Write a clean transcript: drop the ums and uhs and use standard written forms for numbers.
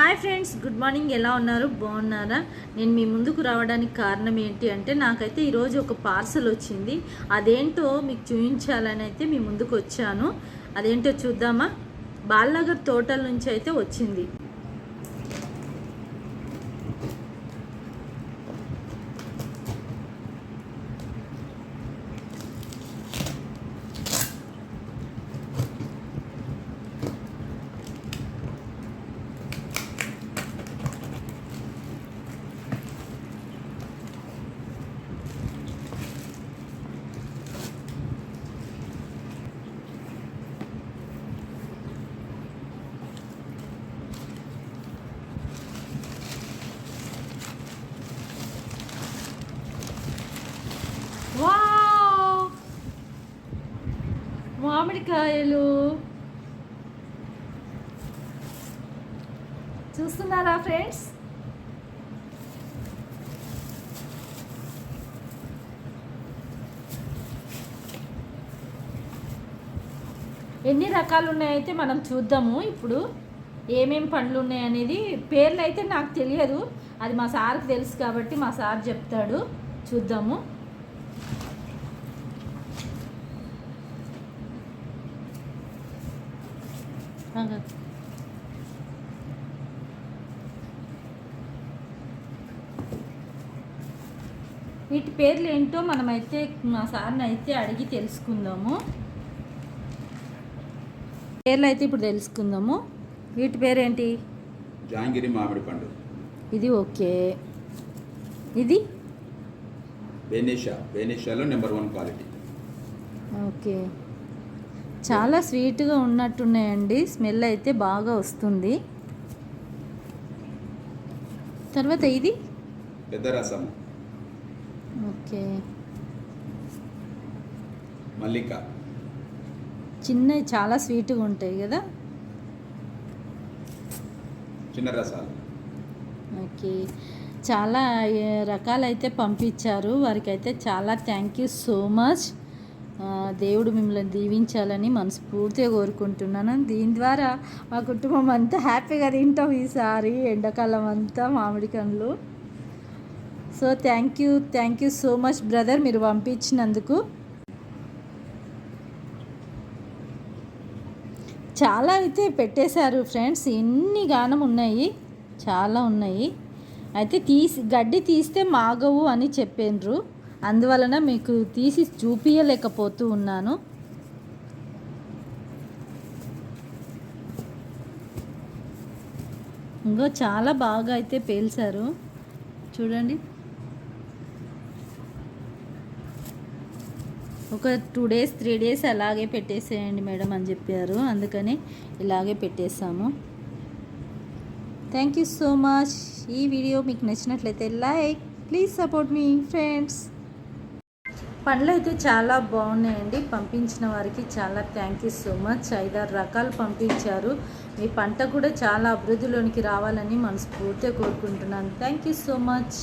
Hi friends, good morning. ఎలా ఉన్నారు? బాగున్నారా? నేను మీ ముందుకు రావడానికి కారణం ఏంటి అంటే, నాకైతే ఈరోజు ఒక పార్సల్ వచ్చింది. అదేంటో మీకు చూపించాలని అయితే మీ ముందుకు వచ్చాను. అదేంటో చూద్దామా? బాలనగర్ తోటల నుంచి అయితే వచ్చింది. వావ్, మామిడికాయలు చూస్తున్నారా ఫ్రెండ్స్? ఎన్ని రకాలు ఉన్నాయైతే మనం చూద్దాము. ఇప్పుడు ఏమేమి పండ్లు ఉన్నాయనేది పేర్లు అయితే నాకు తెలియదు, అది మా సార్కి తెలుసు కాబట్టి మా సార్ చెప్తాడు. చూద్దాము. వీటి పేర్లు ఏంటో మనమైతే మా సార్ని అయితే అడిగి తెలుసుకుందాము. పేర్లు అయితే ఇప్పుడు తెలుసుకుందాము. వీటి పేరేంటి? జాంగిరి మామిడి పండు. ఇది ఓకే. ఇది బెనీషాలో నెంబర్ 1 క్వాలిటీ. ఓకే, చాలా స్వీట్గా ఉన్నట్టున్నాయండి. స్మెల్ అయితే బాగా వస్తుంది. తర్వాత ఇది పెద్ద రసం. ఓకే. మల్లిక. చిన్నవి చాలా స్వీట్గా ఉంటాయి కదా. చిన్న రసాలు. ఓకే, చాలా రకాలైతే పంపించారు. వారికి అయితే చాలా థ్యాంక్ యూ సో మచ్. దేవుడు మిమ్మల్ని దీవించాలని మనస్ఫూర్తిగా కోరుకుంటున్నాను. దీని ద్వారా మా కుటుంబం అంతా హ్యాపీగా తింటాం ఈసారి ఎండాకాలం అంతా మామిడి పండ్లు. So thank you so much brother, మీరు పంపించినందుకు. చాలా అయితే పెట్టేశారు ఫ్రెండ్స్, ఎన్ని గానం ఉన్నాయి, చాలా ఉన్నాయి. అయితే గడ్డి తీస్తే మాగవు అని చెప్పిండ్రు, అందువలన మీకు తీసి చూపించలేకపోతూ ఉన్నాను. ఇంకో చాలా బాగా అయితే పేల్చారు చూడండి. ఒక 2 days 3 days అలాగే పెట్టేసేయండి మేడం అని చెప్పారు, అందుకని ఇలాగే పెట్టేసాము. Thank you so much. ఈ వీడియో మీకు నచ్చినట్లయితే లైక్, ప్లీజ్ సపోర్ట్ మీ ఫ్రెండ్స్. పండ్లు అయితే చాలా బాగున్నాయండి. పంపించిన వారికి చాలా థ్యాంక్ యూ సో మచ్. 5-6 రకాలు పంపించారు. మీ పంట కూడా చాలా అభివృద్ధిలోనికి రావాలని మనస్ఫూర్తిగా కోరుకుంటున్నాను. Thank you so much.